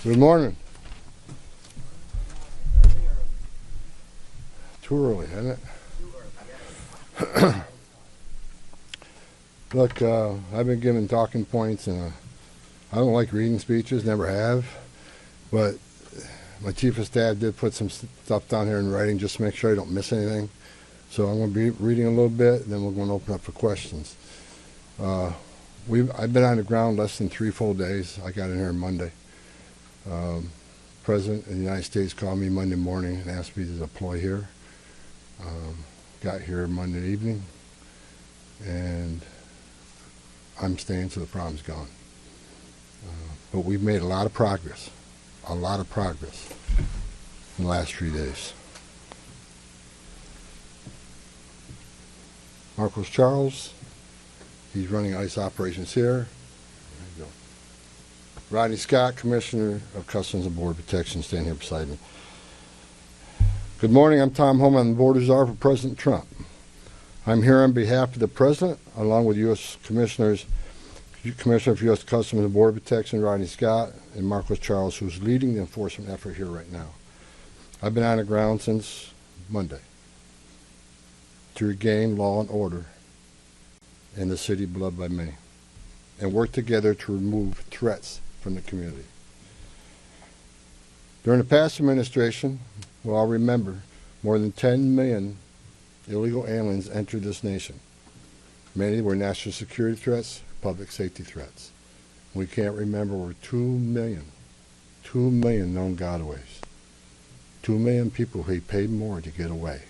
Good morning. Too early, isn't it? Look, I've been given talking points, and I don't like reading speeches, never have. But my chief of staff did put some stuff down here in writing just to make sure I don't miss anything. So I'm going to be reading a little bit, and then we're going to open up for questions. I've been on the ground less than 3 full days. I got in here Monday. President of the United States called me Monday morning and asked me to deploy here. Got here Monday evening, and I'm staying till the problem's gone. But we've made a lot of progress in the last 3 days. Marcos Charles, he's running ICE operations here. There you go. Rodney Scott, Commissioner of Customs and Border Protection, standing here beside me. Good morning, I'm Tom Homan, Border Czar for President Trump. I'm here on behalf of the President, along with U.S. Commissioner for U.S. Customs and Border Protection, Rodney Scott, and Marcos Charles, who's leading the enforcement effort here right now. I've been on the ground since Monday to regain law and order in the city beloved by many, and work together to remove threats from the community. During the past administration, we'll all remember, more than 10 million illegal aliens entered this nation. Many were national security threats, public safety threats. We can't remember over 2 million known gotaways. 2 million people who paid more to get away.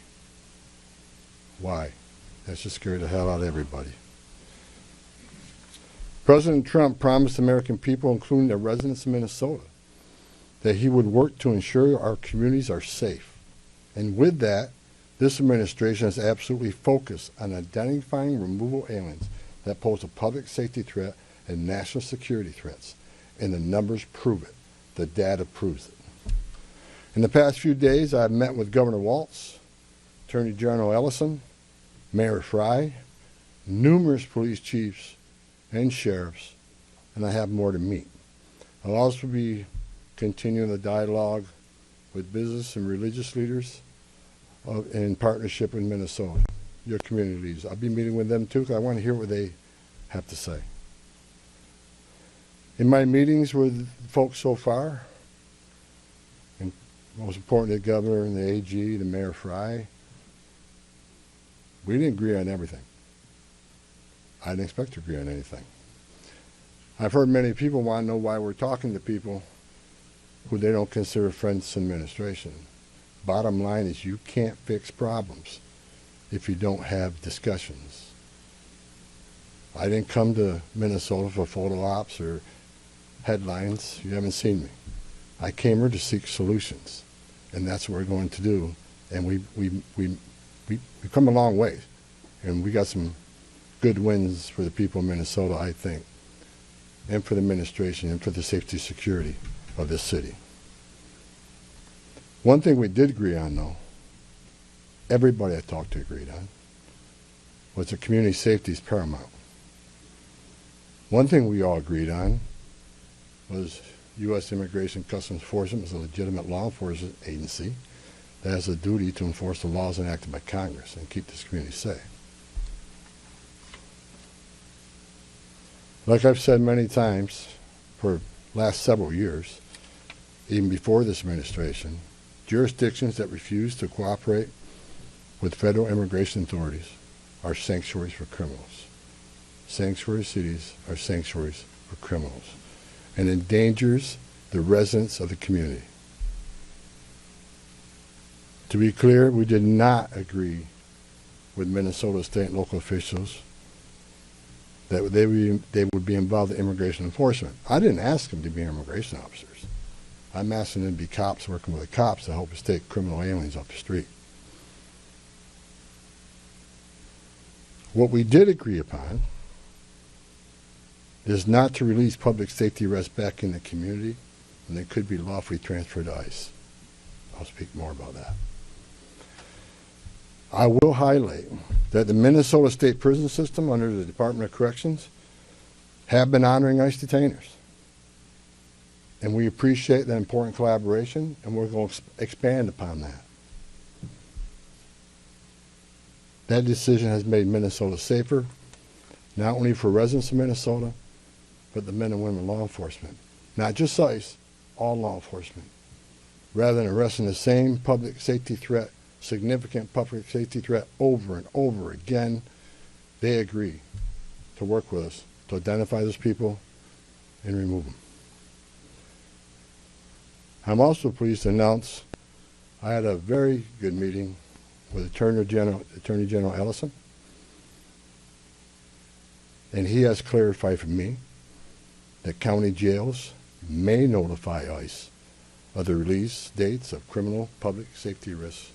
Why? That should scare the hell out of everybody. President Trump promised American people, including the residents of Minnesota, that he would work to ensure our communities are safe. And with that, this administration is absolutely focused on identifying removal aliens that pose a public safety threat and national security threats. And the numbers prove it. The data proves it. In the past few days, I've met with Governor Walz, Attorney General Ellison, Mayor Frey, numerous police chiefs and sheriffs, and I have more to meet. I'll also be continuing the dialogue with business and religious leaders in partnership with Minnesota, your community leaders. I'll be meeting with them too, because I want to hear what they have to say. In my meetings with folks so far, and most importantly the governor and the AG, the Mayor Frey, we didn't agree on everything. I didn't expect to agree on anything. I've heard many people want to know why we're talking to people who they don't consider friends in administration. Bottom line is, you can't fix problems if you don't have discussions. I didn't come to Minnesota for photo ops or headlines. You haven't seen me. I came here to seek solutions, and that's what we're going to do. And we've come a long way, and we got some good wins for the people of Minnesota, I think, and for the administration and for the safety and security of this city. One thing we did agree on, though, everybody I talked to agreed on, was that community safety is paramount. One thing we all agreed on was U.S. Immigration Customs Enforcement is a legitimate law enforcement agency that has a duty to enforce the laws enacted by Congress and keep this community safe. Like I've said many times for the last several years, even before this administration, jurisdictions that refuse to cooperate with federal immigration authorities are sanctuaries for criminals. Sanctuary cities are sanctuaries for criminals, and endangers the residents of the community. To be clear, we did not agree with Minnesota state and local officials that they would be involved in immigration enforcement. I didn't ask them to be immigration officers. I'm asking them to be cops working with the cops to help us take criminal aliens off the street. What we did agree upon is not to release public safety arrests back in the community when they could be lawfully transferred to ICE. I'll speak more about that. I will highlight that the Minnesota State Prison System under the Department of Corrections have been honoring ICE detainers. And we appreciate that important collaboration, and we're going to expand upon that. That decision has made Minnesota safer, not only for residents of Minnesota, but the men and women law enforcement. Not just ICE, all law enforcement. Rather than arresting the same public safety threat, significant public safety threat over and over again, they agree to work with us to identify those people and remove them. I'm also pleased to announce I had a very good meeting with Attorney General Ellison, and he has clarified for me that county jails may notify ICE of the release dates of criminal public safety risks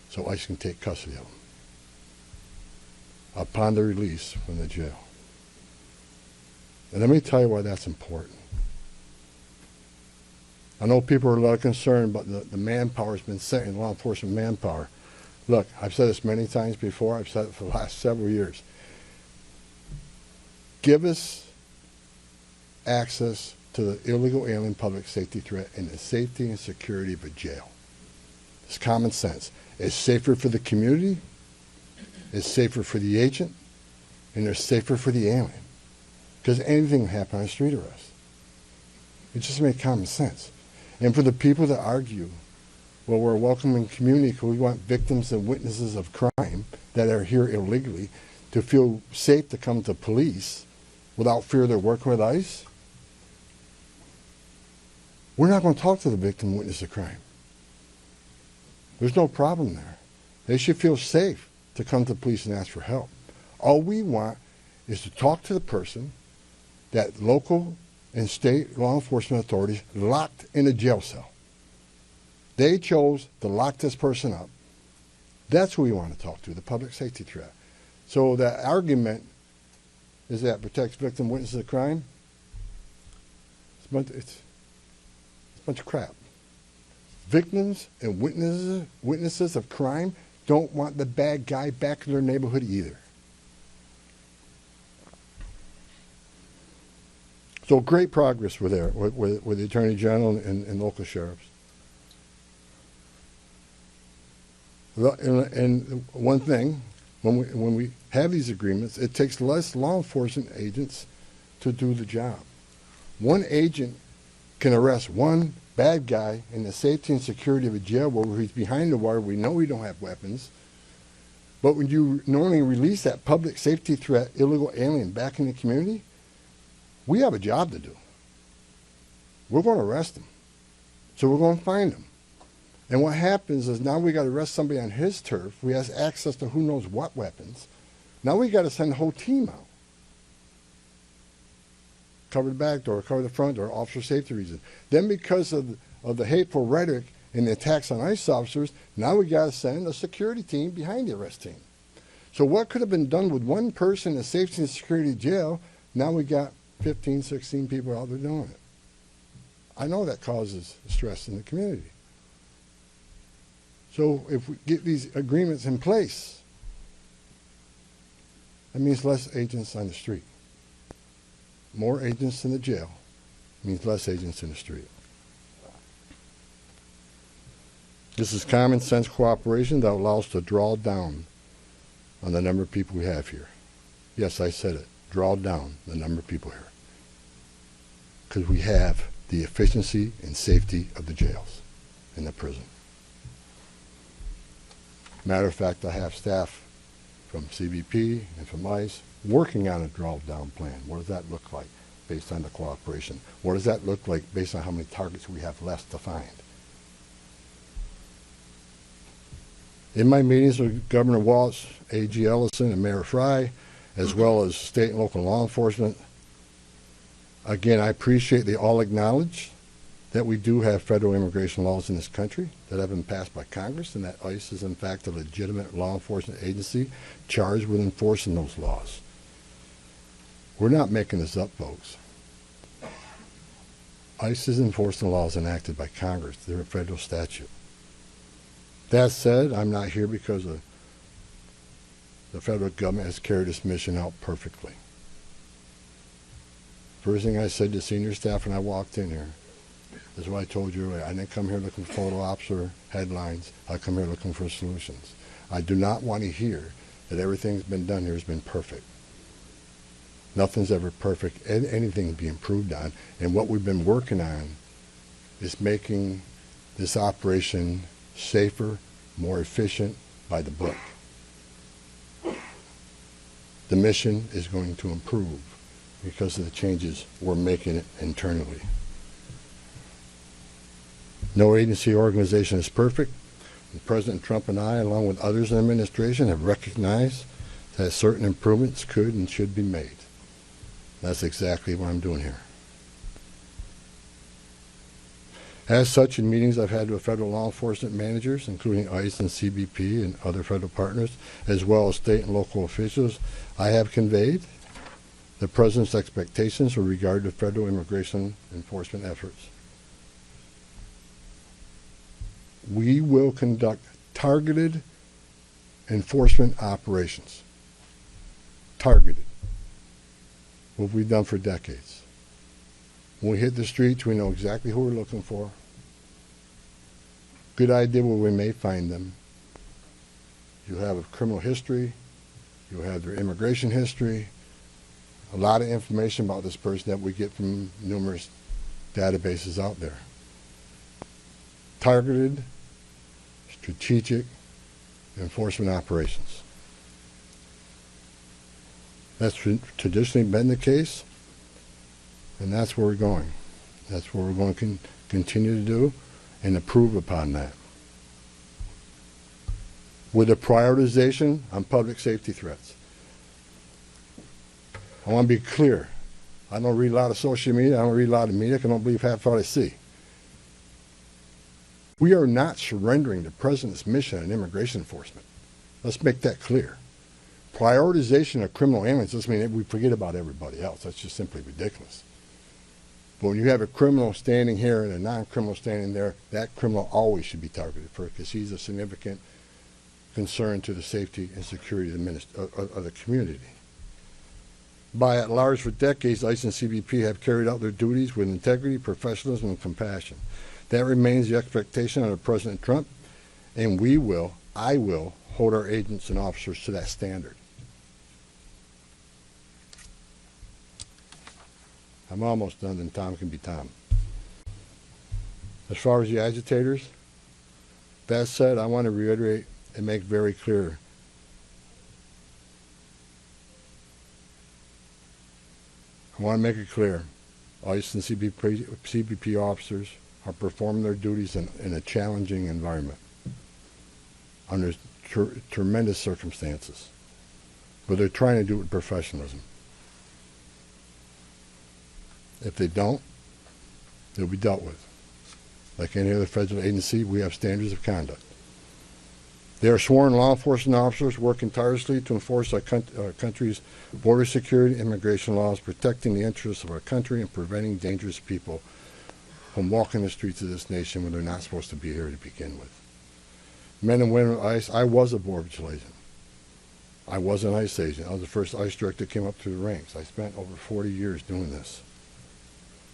so ICE can take custody of them upon the release from the jail. And let me tell you why that's important. I know people are a lot concerned about the manpower has been sent in law enforcement manpower. Look, I've said this many times before. I've said it for the last several years. Give us access to the illegal alien public safety threat and the safety and security of a jail. It's common sense. It's safer for the community, it's safer for the agent, and it's safer for the alien. Because anything can happen on a street arrest. It just makes common sense. And for the people that argue, well, we're a welcoming community because we want victims and witnesses of crime that are here illegally to feel safe to come to police without fear they're working with ICE, we're not going to talk to the victim and witness of crime. There's no problem there. They should feel safe to come to police and ask for help. All we want is to talk to the person that local and state law enforcement authorities locked in a jail cell. They chose to lock this person up. That's who we want to talk to, the public safety threat. So that argument is that protects victim witnesses of crime. It's a bunch of crap. Victims and witnesses of crime don't want the bad guy back in their neighborhood either. So great progress with the Attorney General and local sheriffs. And one thing, when we have these agreements, it takes less law enforcement agents to do the job. One agent can arrest one bad guy in the safety and security of a jail where he's behind the wire. We know we don't have weapons. But when you normally release that public safety threat, illegal alien back in the community, we have a job to do. We're going to arrest him. So we're going to find him. And what happens is now we got to arrest somebody on his turf. We have access to who knows what weapons. Now we got to send the whole team out. Cover the back door, cover the front door, officer safety reasons. Then because of the hateful rhetoric and the attacks on ICE officers, now we got to send a security team behind the arrest team. So what could have been done with one person in a safety and security jail, now we got 15, 16 people out there doing it. I know that causes stress in the community. So if we get these agreements in place, that means less agents on the street. More agents in the jail means less agents in the street. This is common sense cooperation that allows us to draw down on the number of people we have here. Yes, I said it. Draw down the number of people here. Because we have the efficiency and safety of the jails and the prison. Matter of fact, I have staff from CBP and from ICE working on a draw-down plan. What does that look like based on the cooperation? What does that look like based on how many targets we have left to find? In my meetings with Governor Walz, A.G. Ellison, and Mayor Fry, as well as state and local law enforcement, again, I appreciate they all acknowledge that we do have federal immigration laws in this country that have been passed by Congress, and that ICE is in fact a legitimate law enforcement agency charged with enforcing those laws. We're not making this up, folks. ICE is enforcing laws enacted by Congress. They're a federal statute. That said, I'm not here because the federal government has carried this mission out perfectly. First thing I said to senior staff when I walked in here, is what I told you earlier. I didn't come here looking for photo ops or headlines. I come here looking for solutions. I do not want to hear that everything's been done here has been perfect. Nothing's ever perfect. Anything can be improved on. And what we've been working on is making this operation safer, more efficient, by the book. The mission is going to improve because of the changes we're making internally. No agency or organization is perfect. And President Trump and I, along with others in the administration, have recognized that certain improvements could and should be made. That's exactly what I'm doing here. As such, in meetings I've had with federal law enforcement managers, including ICE and CBP and other federal partners, as well as state and local officials, I have conveyed the President's expectations with regard to federal immigration enforcement efforts. We will conduct targeted enforcement operations. Targeted. What we've done for decades. When we hit the streets, we know exactly who we're looking for. Good idea where we may find them. You have a criminal history. You have their immigration history. A lot of information about this person that we get from numerous databases out there. Targeted, strategic enforcement operations. That's traditionally been the case, and that's where we're going. That's what we're going to continue to do and improve upon that. With a prioritization on public safety threats. I want to be clear. I don't read a lot of social media. I don't read a lot of media. I don't believe half what I see. We are not surrendering the President's mission in immigration enforcement. Let's make that clear. Prioritization of criminal aliens doesn't mean that we forget about everybody else. That's just simply ridiculous. But when you have a criminal standing here and a non-criminal standing there, that criminal always should be targeted first because he's a significant concern to the safety and security of the community. By and large, for decades, ICE and CBP have carried out their duties with integrity, professionalism, and compassion. That remains the expectation under President Trump, and I will, hold our agents and officers to that standard. I'm almost done, then Tom can be Tom. As far as the agitators, that said, I want to reiterate and make very clear I want to make it clear, ICE and CBP officers are performing their duties in a challenging environment under tremendous circumstances, but they're trying to do it with professionalism. If they don't, they'll be dealt with. Like any other federal agency, we have standards of conduct. They are sworn law enforcement officers working tirelessly to enforce our country's border security and immigration laws, protecting the interests of our country and preventing dangerous people from walking the streets of this nation when they're not supposed to be here to begin with. Men and women of ICE, I was a Border Patrol agent. I was an ICE agent. I was the first ICE director that came up through the ranks. I spent over 40 years doing this.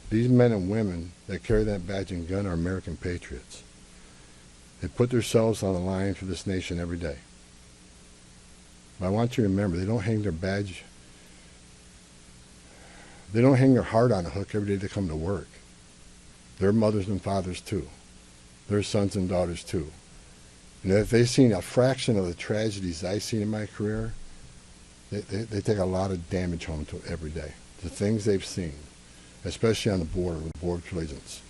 These men and women that carry that badge and gun are American patriots. They put themselves on the line for this nation every day. But I want you to remember, they don't hang their badge, they don't hang their heart on a hook every day they come to work. They're mothers and fathers too. They're sons and daughters too. And if they've seen a fraction of the tragedies I've seen in my career, they take a lot of damage home to every day. The things they've seen, especially on the border with Border Patrol agents.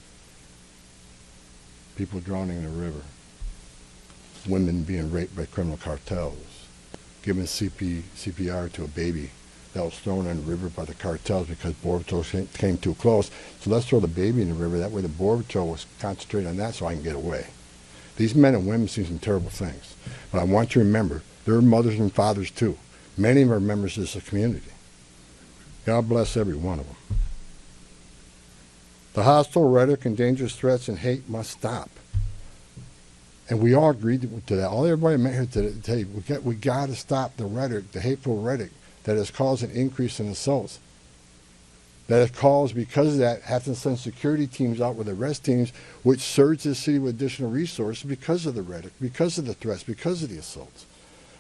People drowning in the river. Women being raped by criminal cartels. Giving CPR to a baby that was thrown in the river by the cartels because Border Patrol came too close. So let's throw the baby in the river. That way the Border Patrol was concentrating on that so I can get away. These men and women see some terrible things. But I want you to remember, they're mothers and fathers too. Many of them are members of this community. God bless every one of them. The hostile rhetoric and dangerous threats and hate must stop. And we all agreed to that. All everybody met here to tell you, we got to stop the rhetoric, the hateful rhetoric that has caused an increase in assaults that it calls, because of that, have to send security teams out with arrest teams, which surge the city with additional resources because of the rhetoric, because of the threats, because of the assaults.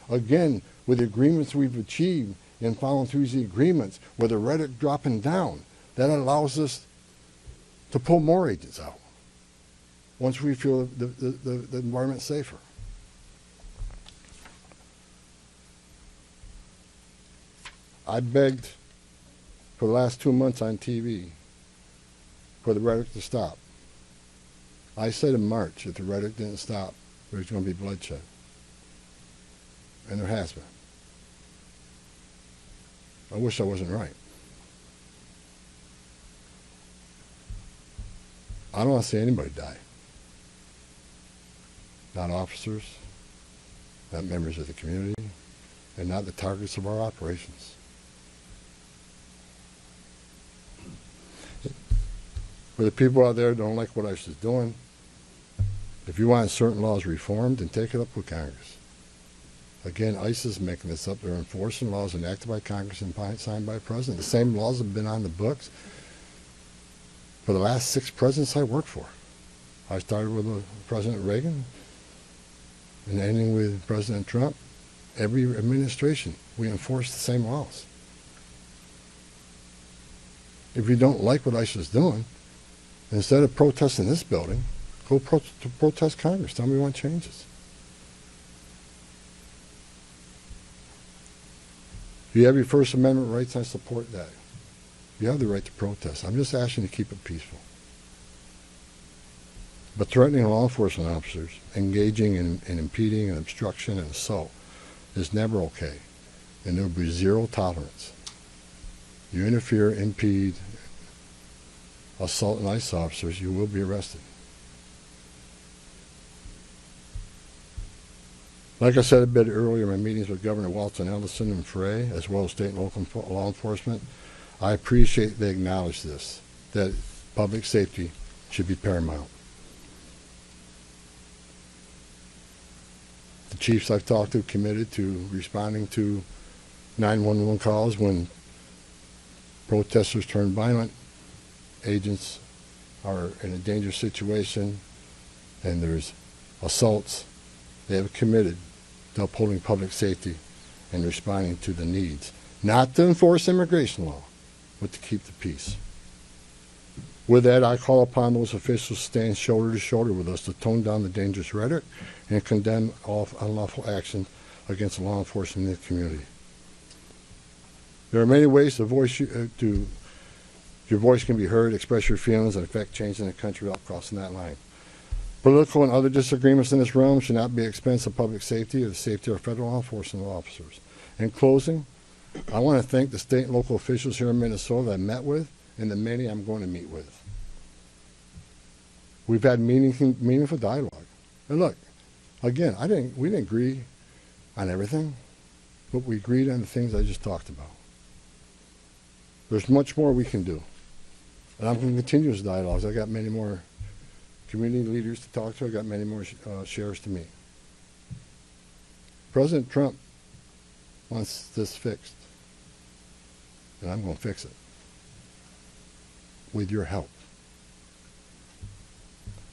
Again, with the agreements we've achieved and following through the agreements, with the rhetoric dropping down, that allows us to pull more agents out once we feel the environment's safer. I begged for the last 2 months on TV for the rhetoric to stop. I said in March, if the rhetoric didn't stop, there was going to be bloodshed. And there has been. I wish I wasn't right. I don't want to see anybody die. Not officers, not members of the community, and not the targets of our operations. For the people out there who don't like what ICE is doing, if you want certain laws reformed, then take it up with Congress. Again, ICE is making this up. They're enforcing laws enacted by Congress and signed by the President. The same laws have been on the books for the last 6 presidents I worked for. I started with President Reagan and ending with President Trump. Every administration, we enforce the same laws. If you don't like what ICE is doing, instead of protesting this building, go protest Congress. Tell me you want changes. You have your First Amendment rights, I support that. You have the right to protest. I'm just asking you to keep it peaceful. But threatening law enforcement officers, engaging in impeding and obstruction and assault is never okay. And there will be zero tolerance. You interfere, impede, assault an ICE officers, you will be arrested. Like I said a bit earlier in my meetings with Governor Walz and Ellison and Frey, as well as state and local law enforcement, I appreciate they acknowledge this, that public safety should be paramount. The chiefs I've talked to committed to responding to 911 calls when protesters turn violent, agents are in a dangerous situation, and there's assaults. They have committed to upholding public safety and responding to the needs, not to enforce immigration law, but to keep the peace. With that, I call upon those officials to stand shoulder to shoulder with us to tone down the dangerous rhetoric and condemn all unlawful action against law enforcement in the community. There are many ways your voice can be heard, express your feelings, and affect change in the country without crossing that line. Political and other disagreements in this realm should not be at the expense of public safety or the safety of federal law enforcement officers. In closing, I want to thank the state and local officials here in Minnesota that I met with and the many I'm going to meet with. We've had meaningful dialogue. And look, again, we didn't agree on everything, but we agreed on the things I just talked about. There's much more we can do. And I'm going to continue this dialogues. I got many more community leaders to talk to. I got many more sheriffs to meet. President Trump wants this fixed. And I'm going to fix it. With your help.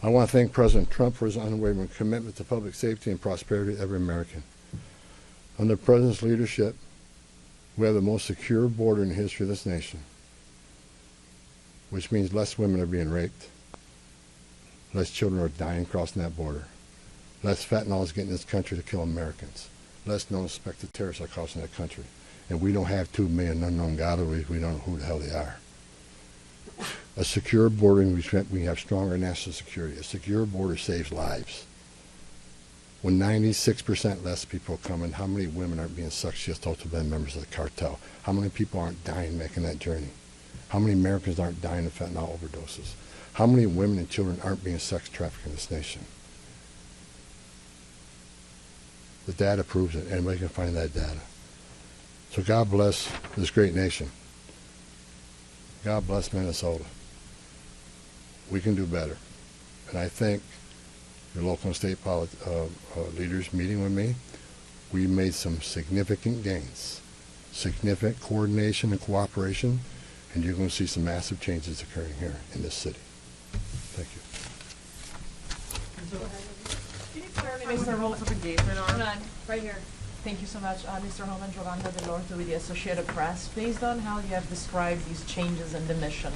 I want to thank President Trump for his unwavering commitment to public safety and prosperity of every American. Under the President's leadership, we have the most secure border in the history of this nation, which means less women are being raped, less children are dying crossing that border, less fentanyl is getting in this country to kill Americans, less known suspected terrorists are crossing that country, and we don't have 2 million unknown gotaways. We don't know who the hell they are. A secure border, we have stronger national security. A secure border saves lives. When 96% less people are coming, how many women aren't being sucked to by members of the cartel? How many people aren't dying making that journey? How many Americans aren't dying of fentanyl overdoses? How many women and children aren't being sex trafficked in this nation? The data proves it. Anybody can find that data. So God bless this great nation. God bless Minnesota. We can do better. And I thank your local and state leaders meeting with me. We made some significant gains, significant coordination and cooperation and you're going to see some massive changes occurring here in this city. Thank you. Mr. Homan, for engagement Hold on, right here. Thank you so much, Mr. Homan. Giovanna Delorto with the Associated Press. Based on how you have described these changes in the mission,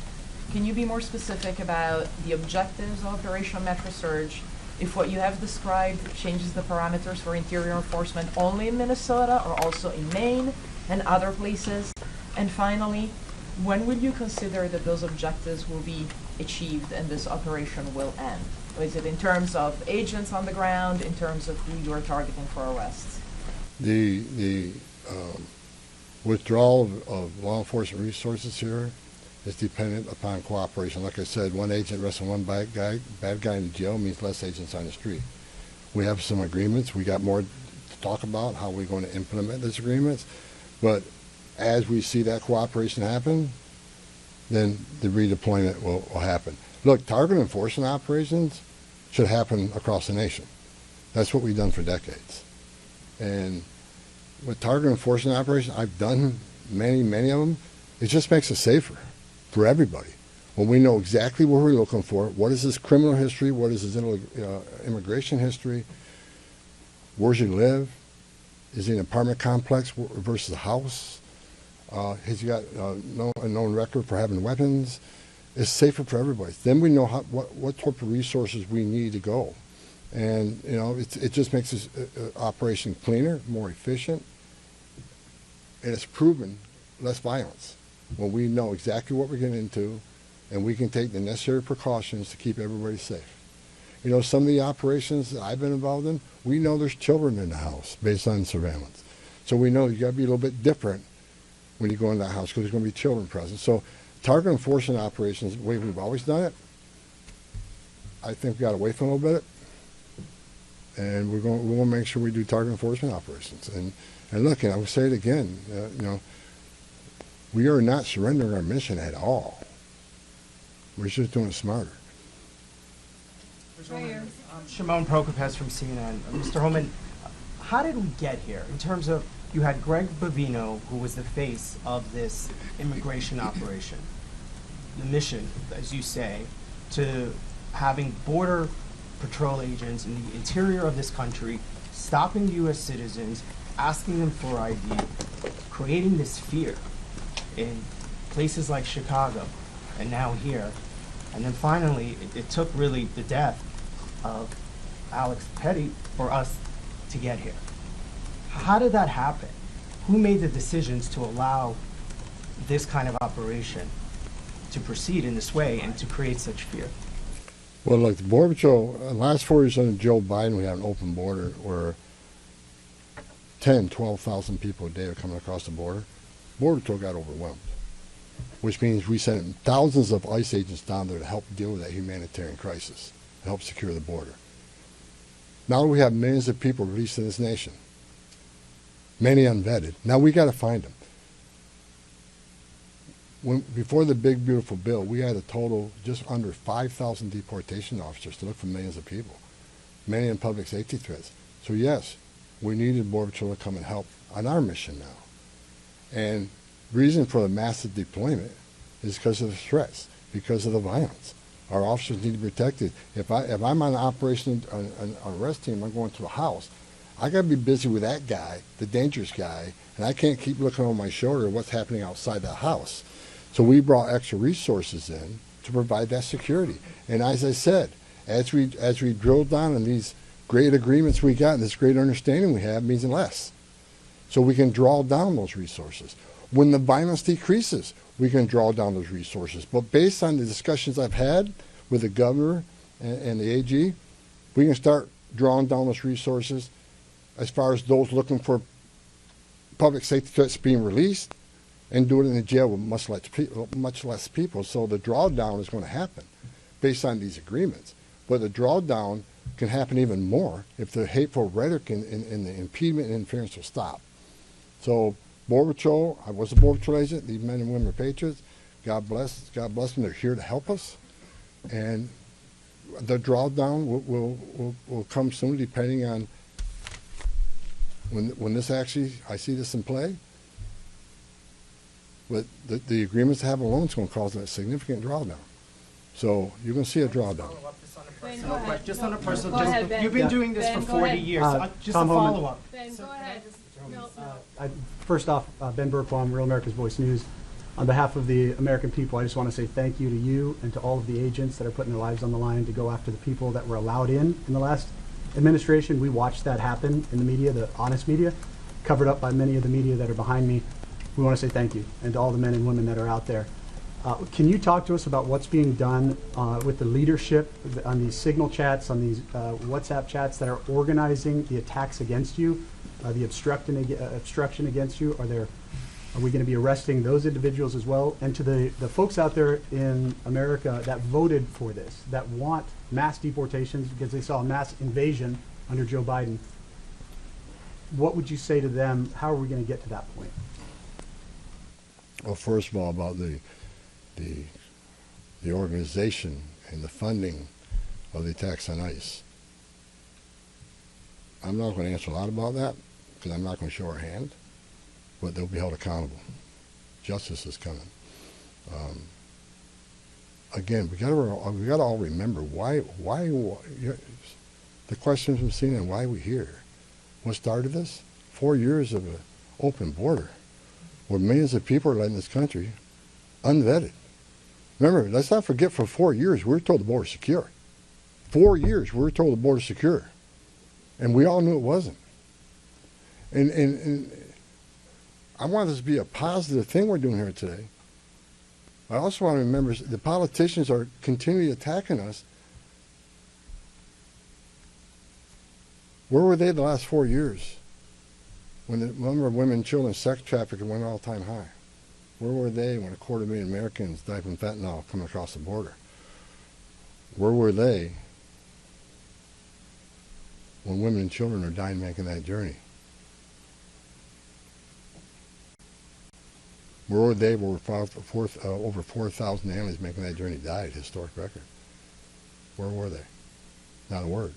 can you be more specific about the objectives of Operation Metro Surge? If what you have described changes the parameters for interior enforcement only in Minnesota or also in Maine and other places? And finally, when will you consider that those objectives will be achieved and this operation will end? Or is it in terms of agents on the ground, in terms of who you are targeting for arrests? The withdrawal of law enforcement resources here is dependent upon cooperation. Like I said, one agent arresting one bad guy in jail means less agents on the street. We have some agreements. We got more to talk about how we're going to implement those agreements. But as we see that cooperation happen, then the redeployment will happen. Look, target enforcement operations should happen across the nation. That's what we've done for decades. And with target enforcement operations, I've done many of them. It just makes it safer for everybody. When we know exactly what we're looking for, what is his criminal history, what is his immigration history, where's he live, is he in an apartment complex versus a house, has he got a known record for having weapons. It's safer for everybody. Then we know what type of resources we need to go. And, you know, it just makes this operation cleaner, more efficient, and it's proven less violence when we know exactly what we're getting into and we can take the necessary precautions to keep everybody safe. You know, some of the operations that I've been involved in, we know there's children in the house based on surveillance. So we know you got to be a little bit different when you go in that house because there's going to be children present. So target enforcement operations, the way we've always done it, I think we got away from a little bit. And we're going to make sure we do target enforcement operations. And look, and I will say it again, you know, we are not surrendering our mission at all. We're just doing it smarter. Right here. Shimon Prokopez from CNN. Mr. Homan, how did we get here in terms of you had Greg Bovino, who was the face of this immigration operation, the mission, as you say, to having border patrol agents in the interior of this country, stopping U.S. citizens, asking them for ID, creating this fear in places like Chicago and now here. And then finally, it took really the death of Alex Petty for us to get here. How did that happen? Who made the decisions to allow this kind of operation to proceed in this way and to create such fear? Well, look, the Border Patrol, last 4 years under Joe Biden, we had an open border where 10, 12,000 people a day are coming across the border. Border Patrol got overwhelmed, which means we sent thousands of ICE agents down there to help deal with that humanitarian crisis, to help secure the border. Now we have millions of people released in this nation, many unvetted. Now we got to find them. Before the big, beautiful bill, we had a total just under 5,000 deportation officers to look for millions of people, many in public safety threats. So yes, we needed Border Patrol to come and help on our mission now. And reason for the massive deployment is because of the threats, because of the violence. Our officers need to be protected. If I'm on an operation, an arrest team, I'm going to a house, I got to be busy with that guy, the dangerous guy, and I can't keep looking over my shoulder at what's happening outside that house. So we brought extra resources in to provide that security. And as I said, as we drill down on these great agreements we got and this great understanding we have means less. So we can draw down those resources. When the violence decreases, we can draw down those resources. But based on the discussions I've had with the governor and the AG, we can start drawing down those resources as far as those looking for public safety threats being released, and do it in the jail with much less people. So the drawdown is going to happen based on these agreements. But the drawdown can happen even more if the hateful rhetoric and the impediment and interference will stop. So Border Patrol, I was a Border Patrol agent. These men and women are patriots. God bless them. They're here to help us. And the drawdown will come soon, depending on when this actually, I see this in play. But the agreements to have a loan is going to cause a significant drawdown. So you're going to see a drawdown. Ben, go ahead. Just on a personal, Go ahead, Ben. you've been doing this Ben, for go 40 ahead. years. Just a Tom Homan. follow-up. Ben, go ahead. No, no. First off, Ben Burkbaum, Real America's Voice News. On behalf of the American people, I just want to say thank you to you and to all of the agents that are putting their lives on the line to go after the people that were allowed in the last administration. We watched that happen in the media, the honest media, covered up by many of the media that are behind me. We want to say thank you, and to all the men and women that are out there. Can you talk to us about what's being done with the leadership on these signal chats, on these WhatsApp chats that are organizing the attacks against you, the obstruction against you? Are we going to be arresting those individuals as well? And to the folks out there in America that voted for this, that want mass deportations because they saw a mass invasion under Joe Biden, what would you say to them? How are we going to get to that point? Well, first of all, about the organization and the funding of the attacks on ICE. I'm not going to answer a lot about that because I'm not going to show our hand, but they'll be held accountable. Justice is coming. Again, we got to all remember why the question from CNN, why are we here? What started this? 4 years of an open border where millions of people are let in this country unvetted. Remember, let's not forget, for 4 years we were told the border secure. 4 years we were told the border secure, and we all knew it wasn't. And I want this to be a positive thing we're doing here today. I also want to remember the politicians are continually attacking us. Where were they the last 4 years when the number of women and children sex trafficking went all-time high? Where were they when 250,000 Americans died from fentanyl coming across the border? Where were they when women and children are dying making that journey? Where were they when over 4,000 aliens making that journey died? Historic record. Where were they? Not a word.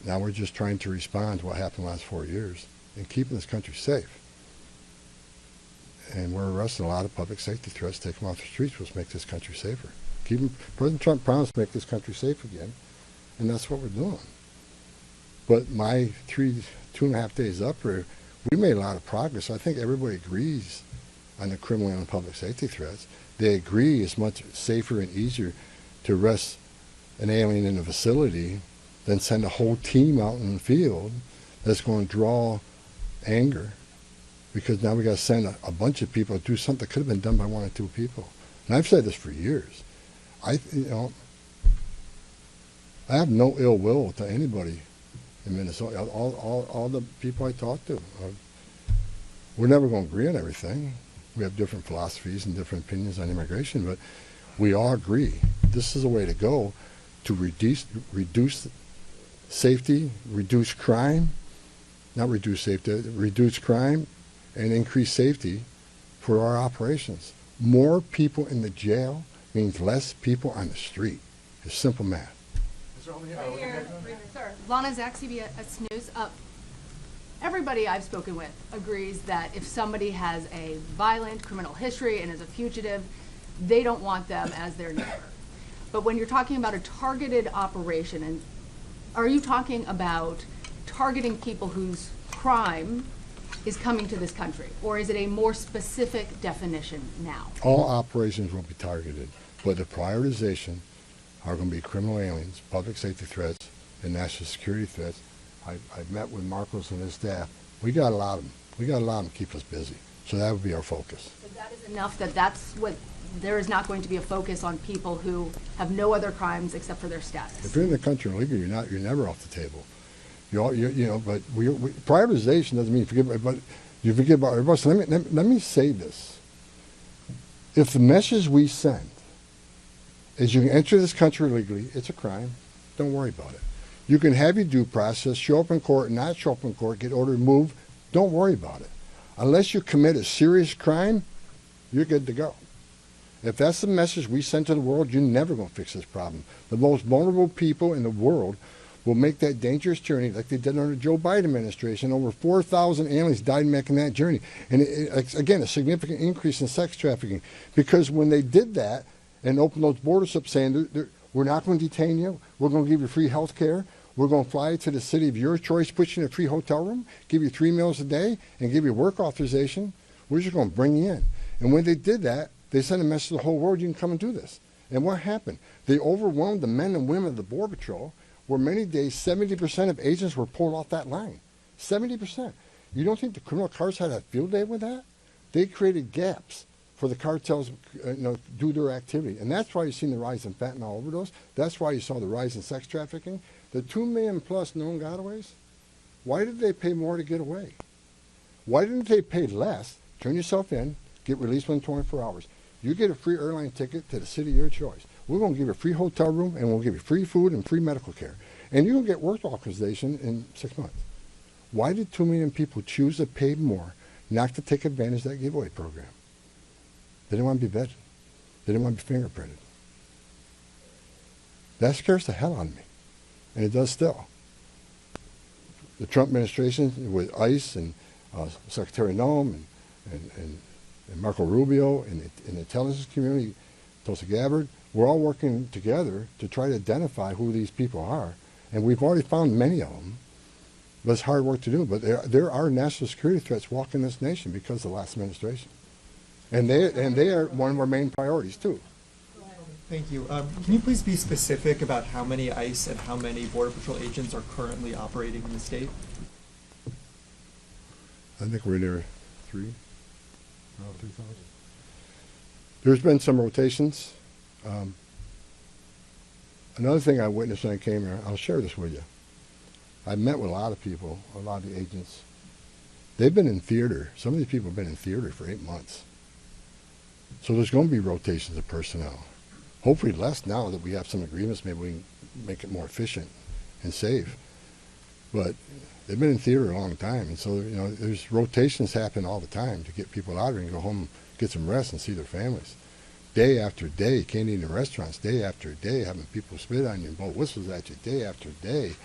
Now we're just trying to respond to what happened the last 4 years and keeping this country safe. And we're arresting a lot of public safety threats, take them off the streets, which make this country safer. President Trump promised to make this country safe again, and that's what we're doing. But my 2.5 days up here, we made a lot of progress. I think everybody agrees on the criminal and public safety threats. They agree it's much safer and easier to arrest an alien in a facility than send a whole team out in the field that's going to draw anger, because now we got to send a bunch of people to do something that could have been done by 1 or 2 people. And I've said this for years. I have no ill will to anybody in Minnesota. All the people I talk to, we're never going to agree on everything. We have different philosophies and different opinions on immigration, but we all agree this is a way to go to reduce safety, reduce crime, not reduce safety, reduce crime, and increase safety for our operations. More people in the jail means less people on the street. It's simple math. Sir, Lana Zach, CBS News. Everybody I've spoken with agrees that if somebody has a violent criminal history and is a fugitive, they don't want them as their neighbor. But when you're talking about a targeted operation, and are you talking about targeting people whose crime is coming to this country, or is it a more specific definition now? All operations will be targeted, but the prioritization are going to be criminal aliens, public safety threats, and national security threats. I've met with Marcos and his staff. We got to allow them. We got to allow them to keep us busy. So that would be our focus. So that is enough that's what, there is not going to be a focus on people who have no other crimes except for their status. If you're in the country illegally, you're never off the table. But prioritization doesn't mean you forget about everybody. So let me say this. If the message we send is you can enter this country illegally, it's a crime, don't worry about it. You can have your due process, show up in court, not show up in court, get ordered removed, don't worry about it. Unless you commit a serious crime, you're good to go. If that's the message we send to the world, you're never going to fix this problem. The most vulnerable people in the world will make that dangerous journey like they did under the Joe Biden administration. Over 4,000 aliens died making that journey. And again, a significant increase in sex trafficking. Because when they did that and opened those borders up saying, we're not going to detain you, we're going to give you free health care, we're going to fly you to the city of your choice, put you in a free hotel room, give you 3 meals a day, and give you work authorization, we're just going to bring you in. And when they did that, they sent a message to the whole world, you can come and do this. And what happened? They overwhelmed the men and women of the Border Patrol, where many days 70% of agents were pulled off that line. 70%. You don't think the criminal cartels had a field day with that? They created gaps for the cartels do their activity. And that's why you've seen the rise in fentanyl overdose. That's why you saw the rise in sex trafficking. The 2 million plus known gotaways, why did they pay more to get away? Why didn't they pay less, turn yourself in, get released within 24 hours? You get a free airline ticket to the city of your choice. We're going to give you a free hotel room, and we'll give you free food and free medical care. And you're going to get work authorization in 6 months. Why did 2 million people choose to pay more not to take advantage of that giveaway program? They didn't want to be vetted. They didn't want to be fingerprinted. That scares the hell out of me. And it does still. The Trump administration with ICE and Secretary Noem and Marco Rubio and the intelligence community, Tulsi Gabbard, we're all working together to try to identify who these people are. And we've already found many of them. But it's hard work to do. But there are national security threats walking this nation because of the last administration. And they are one of our main priorities, too. Thank you. Can you please be specific about how many ICE and how many Border Patrol agents are currently operating in the state? I think we're near 3,000. There's been some rotations. Another thing I witnessed when I came here, I'll share this with you. I met with a lot of people, a lot of the agents. They've been in theater. Some of these people have been in theater for 8 months. So there's going to be rotations of personnel. Hopefully less now that we have some agreements. Maybe we can make it more efficient and safe. But they've been in theater a long time. And so, there's rotations happen all the time to get people out here and go home, get some rest and see their families. Day after day, can't eat in restaurants, day after day, having people spit on you and blow whistles at you, day after day,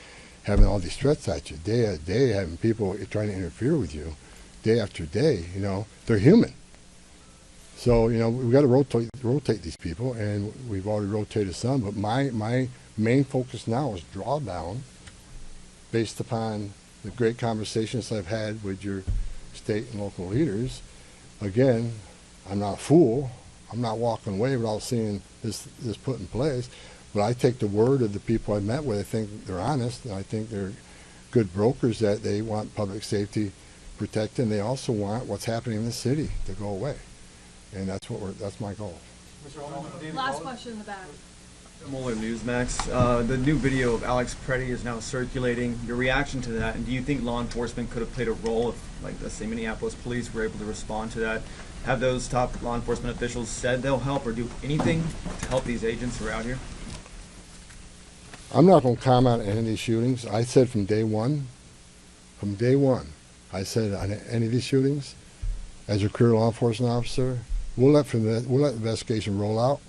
having all these threats at you, day after day, having people trying to interfere with you, day after day. They're human. So, we've got to rotate these people, and we've already rotated some. But my main focus now is drawdown based upon the great conversations I've had with your state and local leaders. Again, I'm not a fool. I'm not walking away without seeing this put in place. But I take the word of the people I met with. I think they're honest, and I think they're good brokers, that they want public safety protected, and they also want what's happening in the city to go away. And that's my goal. Last question in the back. Mueller Newsmax. The new video of Alex Preddy is now circulating. Your reaction to that, and do you think law enforcement could have played a role if, let's say, Minneapolis police were able to respond to that? Have those top law enforcement officials said they'll help or do anything to help these agents who are out here? I'm not going to comment on any of these shootings. I said from day one, I said on any of these shootings, as a career law enforcement officer, we'll let the investigation roll out,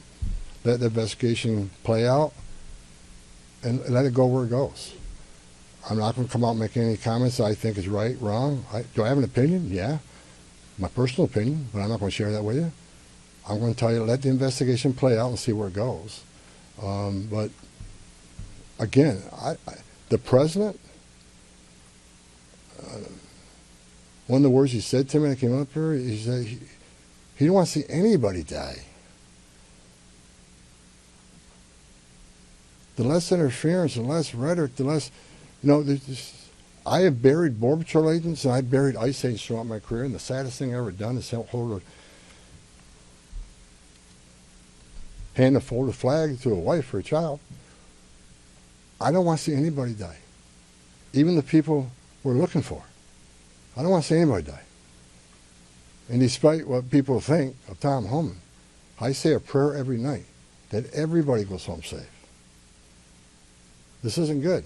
let the investigation play out, and let it go where it goes. I'm not going to come out and make any comments that I think is right, wrong. Do I have an opinion? Yeah, my personal opinion, but I'm not going to share that with you. I'm going to tell you, let the investigation play out and see where it goes. But again, the president, one of the words he said to me when I came up here, he said he didn't want to see anybody die. The less interference, the less rhetoric, the less, I have buried Border Patrol agents and I've buried ICE agents throughout my career, and the saddest thing I've ever done is hand a folded flag to a wife or a child. I don't want to see anybody die, even the people we're looking for. I don't want to see anybody die. And despite what people think of Tom Homan, I say a prayer every night that everybody goes home safe. This isn't good.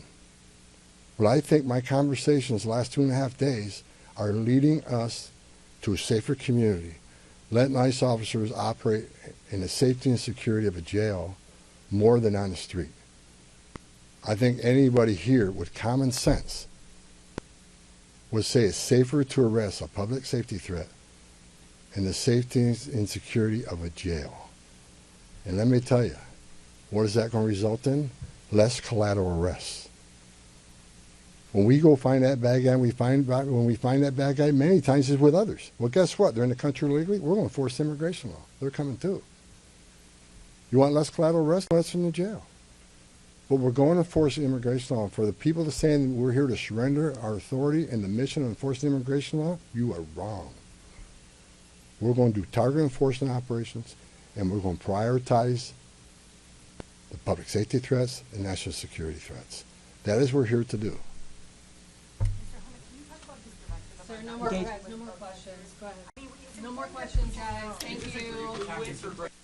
But I think my conversations the last 2.5 days are leading us to a safer community. Letting ICE officers operate in the safety and security of a jail more than on the street. I think anybody here with common sense would say it's safer to arrest a public safety threat and the safety and security of a jail. And let me tell you, what is that going to result in? Less collateral arrests. When we go find that bad guy, when we find that bad guy, many times it's with others. Well, guess what? They're in the country illegally. We're going to enforce immigration law. They're coming too. You want less collateral arrest? Less in the jail. But we're going to enforce immigration law. For the people that saying we're here to surrender our authority and the mission of enforcing immigration law, you are wrong. We're going to do target enforcement operations, and we're going to prioritize the public safety threats and national security threats. That is what we're here to do. Sir, no more questions. Go ahead. No more questions, guys. Thank you.